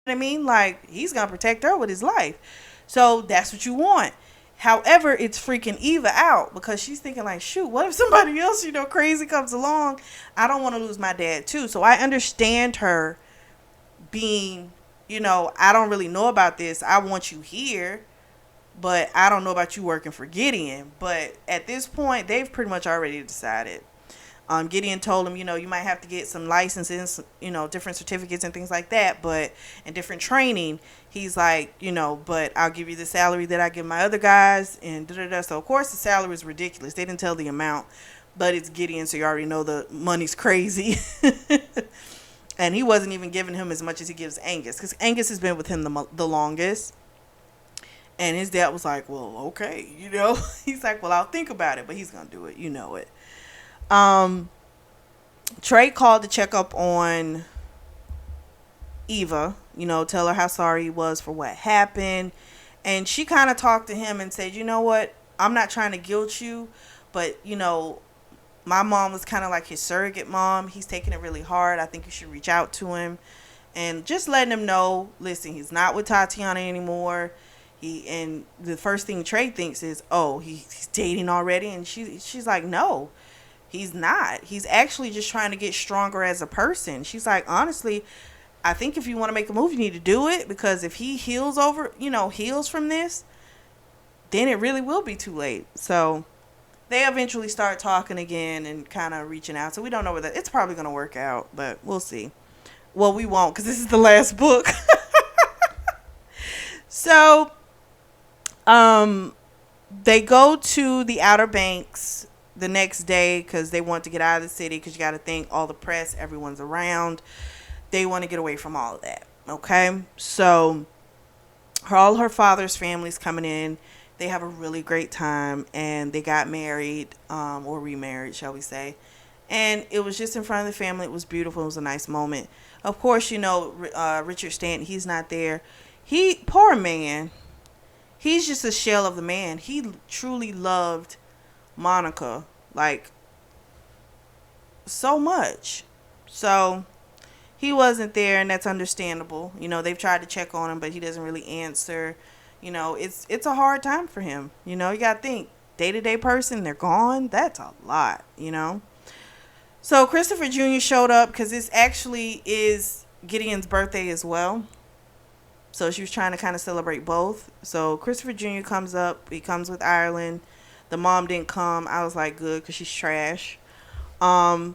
what I mean? Like, he's gonna protect her with his life. So that's what you want. However, it's freaking Eva out because she's thinking like, shoot, what if somebody else, crazy comes along? I don't want to lose my dad too. So I understand her being, I don't really know about this. I want you here, but I don't know about you working for Gideon. But at this point, they've pretty much already decided. Gideon told him, you might have to get some licenses, different certificates and things like that, but and different training. He's like, but I'll give you the salary that I give my other guys, and da da da. So of course the salary is ridiculous. They didn't tell the amount, but it's Gideon, so you already know the money's crazy. And he wasn't even giving him as much as he gives Angus, because Angus has been with him the longest. And his dad was like, well, okay, He's like, well, I'll think about it, but he's gonna do it, it. Trey called to check up on Eva, tell her how sorry he was for what happened. And she kind of talked to him and said, you know what? I'm not trying to guilt you, but, my mom was kind of like his surrogate mom. He's taking it really hard. I think you should reach out to him and just letting him know, listen, he's not with Tatiana anymore. And the first thing Trey thinks is, oh, he's dating already. And she's like, no, he's not. He's actually just trying to get stronger as a person. She's like, honestly, I think if you want to make a move, you need to do it, because if he heals from this, then it really will be too late. So they eventually start talking again and kind of reaching out. So we don't know whether it's probably going to work out, but we'll see. Well, we won't, because this is the last book. So, they go to the Outer Banks the next day because they want to get out of the city, because you got to think, all the press, everyone's around. They want to get away from all of that. Okay. So all her father's family's coming in. They have a really great time, and they got married, or remarried, shall we say. And it was just in front of the family. It was beautiful. It was a nice moment. Of course, Richard Stanton, he's not there. Poor man, he's just a shell of the man. He truly loved Monica, like, so much. So he wasn't there, and that's understandable. They've tried to check on him, but he doesn't really answer. It's a hard time for him. You got to think, day-to-day person, they're gone. That's a lot, So Christopher Jr. showed up because this actually is Gideon's birthday as well. So she was trying to kind of celebrate both. So Christopher Jr. comes up. He comes with Ireland. The mom didn't come. I was like, good, because she's trash. They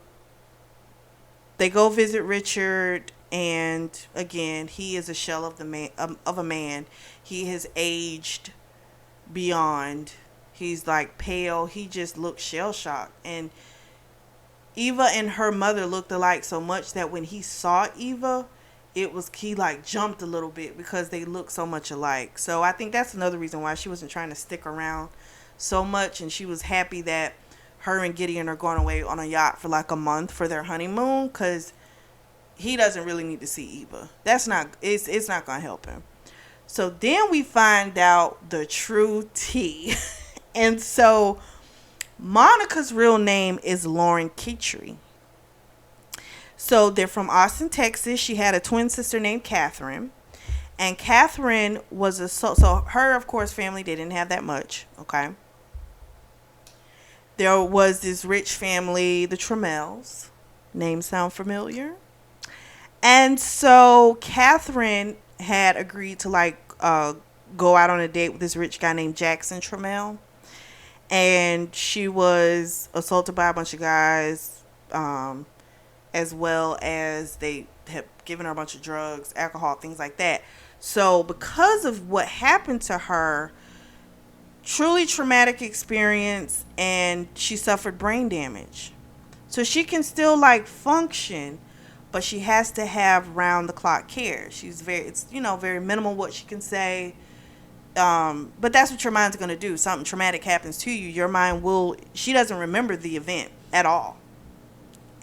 go visit Richard, and again, he is a shell of a man. He has aged beyond. He's like pale. He just looks shell shocked. And Eva and her mother looked alike so much that when he saw Eva, he like jumped a little bit because they look so much alike. So I think that's another reason why she wasn't trying to stick around so much, and she was happy that her and Gideon are going away on a yacht for like a month for their honeymoon, because he doesn't really need to see Eva. It's not going to help him. So then we find out the true tea. And so Monica's real name is Lauren Kitchery. So they're from Austin, Texas. She had a twin sister named Catherine. And Catherine was so her, of course, family, they didn't have that much. Okay. There was this rich family, the Trammels. Names sound familiar? And so Catherine had agreed to go out on a date with this rich guy named Jackson Trammell. And she was assaulted by a bunch of guys, as well as they have given her a bunch of drugs, alcohol, things like that. So because of what happened to her, truly traumatic experience, and she suffered brain damage. So she can still function, but she has to have round the clock care. It's very minimal what she can say. But that's what your mind's going to do. Something traumatic happens to you, your mind she doesn't remember the event at all.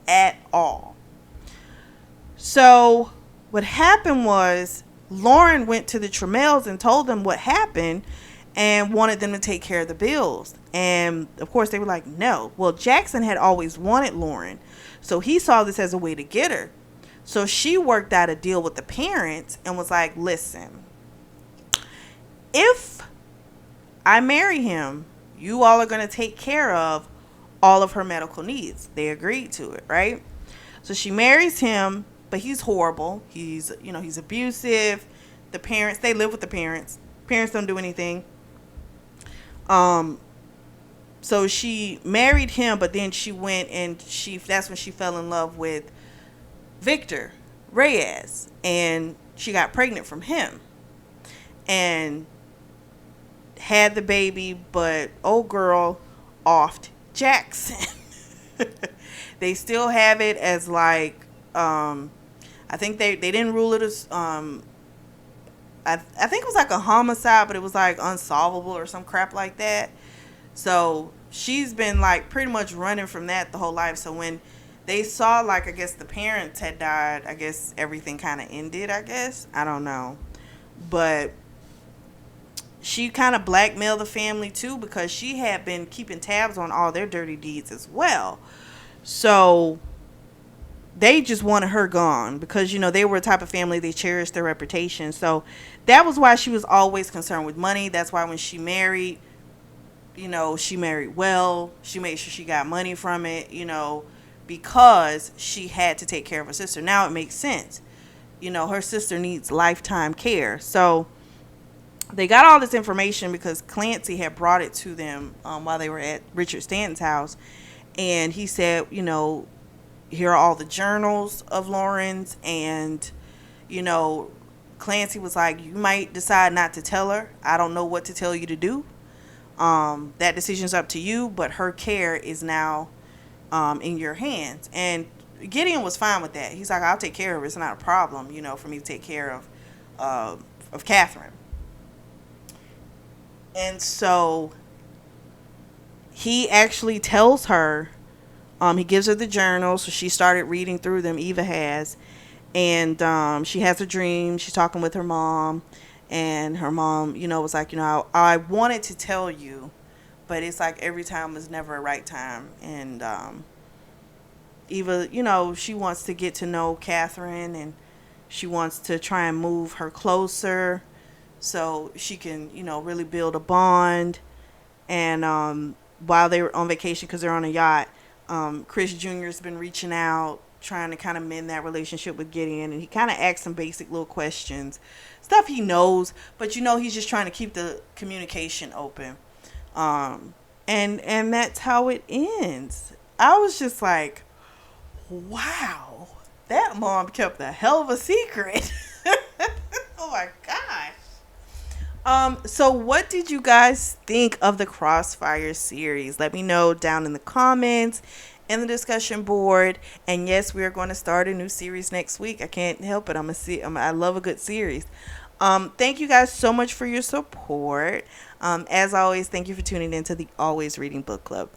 At all. So what happened was Lauren went to the Trammels and told them what happened and wanted them to take care of the bills. And of course they were like, no. Well, Jackson had always wanted Lauren, so he saw this as a way to get her. So she worked out a deal with the parents and was like, listen, if I marry him, you all are going to take care of all of her medical needs. They agreed to it, right? So she marries him, but he's horrible. He's abusive. The parents, they live with the parents. Parents don't do anything. Um, so she married him, but then she went and that's when she fell in love with Victor Reyes, and she got pregnant from him and had the baby, but old girl offed Jackson. They still have it as like, I think they didn't rule it as I think it was like a homicide, but it was like unsolvable or some crap like that. So she's been like pretty much running from that the whole life. So when they saw, like, I guess the parents had died, I guess everything kind of ended, I guess. I don't know. But she kind of blackmailed the family too, because she had been keeping tabs on all their dirty deeds as well. So they just wanted her gone because, they were a type of family, they cherished their reputation. So that was why she was always concerned with money. That's why when she married, she married well. She made sure she got money from it, because she had to take care of her sister. Now it makes sense. Her sister needs lifetime care. So they got all this information because Clancy had brought it to them while they were at Richard Stanton's house. And he said, here are all the journals of Lauren's. And, Clancy was like, you might decide not to tell her. I don't know what to tell you to do. That decision's up to you, but her care is now in your hands. And Gideon was fine with that. He's like, I'll take care of her. It's not a problem, for me to take care of Catherine. And so he actually tells her, he gives her the journals. So she started reading through them. Eva has. And she has a dream. She's talking with her mom. And her mom, was like, I wanted to tell you, but it's like every time is never a right time. And Eva, she wants to get to know Catherine, and she wants to try and move her closer so she can, really build a bond. And while they were on vacation, because they're on a yacht, Chris Jr. has been reaching out, trying to kind of mend that relationship with Gideon. And he kind of asks some basic little questions, stuff he knows, but he's just trying to keep the communication open. And that's how it ends. I was just like, wow, that mom kept a hell of a secret. Oh my gosh. So what did you guys think of the Crossfire series? Let me know down in the comments, in the discussion board. And yes, we are going to start a new series next week. I can't help it. I love a good series. Thank you guys so much for your support. As always, thank you for tuning in to the Always Reading Book Club.